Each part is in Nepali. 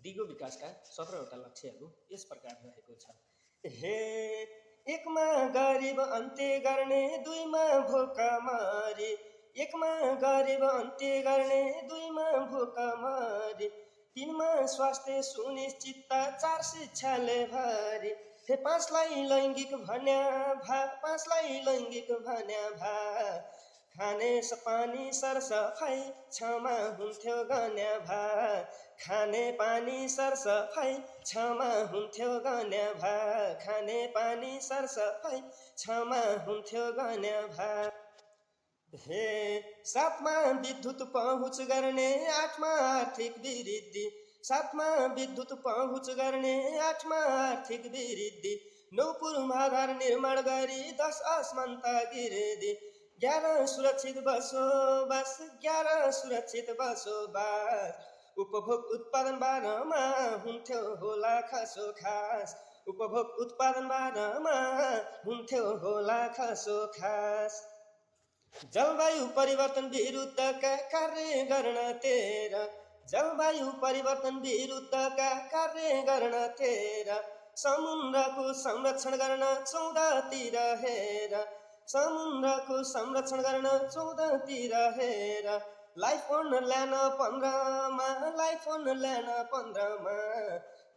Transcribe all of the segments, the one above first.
दिगो विकासका 17वटा लक्ष्यहरू यस प्रकार रहेको छ। हे एकमा गरिब अन्त्य गर्ने, दुईमा भोका मारी, एकमा गरिब अन्त्य गर्ने, दुईमा भोका मारी, तीनमा स्वास्थ्य सुनिश्चित, चार शिक्षाले भारी। हे पाँचलाई लैङ्गिक भन्या भा, पाँचलाई लैङ्गिक भन्या भा, खाने पानी सरसफाइ क्षमा हुन्थ्यो गन्या भा, खाने पानी सरसफाइ क्षमा हुन्थ्यो गन्या भा, खाने पानी सरसफाइ क्षमा हुन्थ्यो गन्या भा। हे 7मा विद्युत पहुँच गर्ने, 8मा आर्थिक वृद्धि, 7मा विद्युत पहुँच गर्ने, 8मा आर्थिक वृद्धि, 9 पूर्वाधार निर्माण गरी 10 असमानता गिर्दी, 11 सुरक्षित बसोबास, 11 सुरक्षित बसोबास, उपभोग उत्पादन 12मा हुन्थ्यो होला खासो खास, उपभोग उत्पादन 12मा हुन्थ्यो होला खासो खास। जलवायु परिवर्तन विरुद्धका कार्य गर्न 13, जलवायु परिवर्तन विरुद्धका कार्य गर्न 13, समुद्रको संरक्षण गर्न 14 तिर हेर, समुद्रको संरक्षण गर्न 14 तिर हेर, लाइफ अन ल्यान 15मा, लाइफ अन ल्यान 15मा,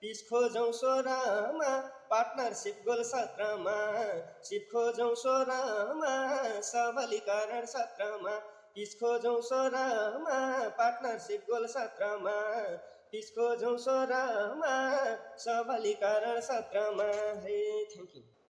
पिस खोजौँ 16मा, पार्टनरसिप गोल 17मा, सिप खोजौँ 16मा, सबलीकरण 17मा, पिस खोजौँ 16मा, पार्टनरसिप गोल 17मा, पिस खोजौँ 16मा, सबलीकरण 17मा। है थ्याङ्क यू।